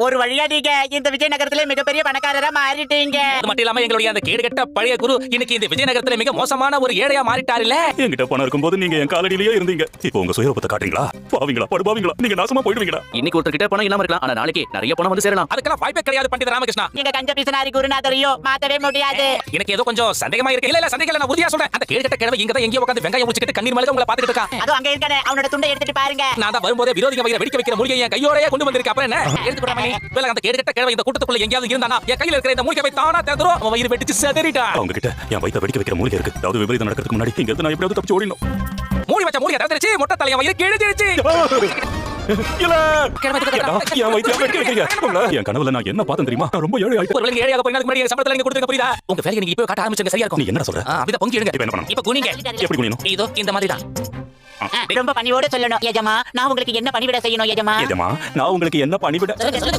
ஒரு வழியா நீங்க இந்த விஜயநகரத்திலே மிகப்பெரிய பணக்காரரா மாறிட்டீங்க. அது மட்டும் இல்லாம எங்களுடைய அந்த கேடுகட்ட பழைய குரு இன்னைக்கு இந்த விஜயநகரத்துல மிக மோசமான ஒரு ஏழையா மாறிட்டாருல்ல. என்கிட்ட பணம் இருக்கும்போது நீங்க என் காலடியிலேயே இருந்தீங்க. இப்போ உங்க சுயரூபத்தை காட்டுறீங்களா? பாவீங்களா, படுபாவீங்களா, நீங்க நாசமா போயிடுவீங்களா? இன்னைக்கு ஒருத்தர்கிட்ட பணம் இல்லாம இருக்கலாம், ஆனா நாளைக்கு நிறைய பணம் வந்து சேரலாம். அதுக்கெல்லாம் வாய்ப்பே கிடையாது பண்டித ராமகிருஷ்ணா. நீங்க கஞ்ச பிசனாரி குருநாதரையும் மாத்தவே முடியாது. எனக்கு ஏதோ கொஞ்சம் சந்தேகமா இருக்கு. இல்ல சந்தேகம் நான் உறுதியா சொல்றேன். அந்த கேடுகட்ட கிழமை இங்க தான் எங்கேயோ உட்கார்ந்து வெங்காயம் உரிச்சிட்டு கண்ணீர் மல்க உங்களை பாத்துட்டு இருக்கான். அது அங்க இருக்கானே, அவனோட துண்டை எடுத்துட்டு பாருங்க. நான் தான் வரும்போதே விரோதிங்க வயிறை வெடிக்க வைக்கிற மூலிகை என் கையோடயே கொண்டு வந்திருக்கேன். அப்புறம் என்ன எடுத்துக்கடா மணி. வேலை அந்த கேடுகட்ட கிழமை இந்த கூட்டத்துக்குள்ள எங்கேயாவது இருந்தானா என் கையில இருக்கிற இந்த மூலிகை தானா திறந்துரும். அவன் வயிறு வெடிச்சு செதறிட்டா. அவங்க கிட்ட என் வயித்தை வெடிக்க வைக்கிற மூலிகை இருக்கு. அதாவது விபரீதம் நடக்கிறதுக்கு முன்னாடி இங்க இருந்து நான் எப்படியாவது தப்பிச்சு ஓடிடணும். மூடி வச்ச மூலிகை திறந்துருச்சு. மொட்டை தலைய வயிறு கிழிஞ்சிருச்சு. இல்ல என் வயித்தை வெடிக்க வைக்கிறீங்க. என் கனவுல நான் என்ன பார்த்தேன் தெரியுமா? நான் ரொம்ப ஏழை ஆயிட்டேன். ஒரு வேளை ஏழையாக போய் முன்னாடி சம்பளத்துல நீங்க கொடுத்துங்க புரியுதா? உங்க வேலையை நீங்க இப்போ காட்ட ஆரம்பிச்சுங்க சரியா இருக்கும். நீ என்னடா சொல்ற? அப்படியே பொங்கி எடுங்க. இப்போ என்ன பண்ணணும்? இப்போ குனிங்க. எப்படி குனியணும்? இதோ இந்த மாதிரி தான். ரொம்ப பணிவோட சொல்லணும். எஜமா, நான் உங்களுக்கு என்ன பணிவிட செய்யணும் எஜமா? எஜமா, நான் உங்களுக்கு என்ன பணிவிட? சொல்லுங்க சொல்லுங்க.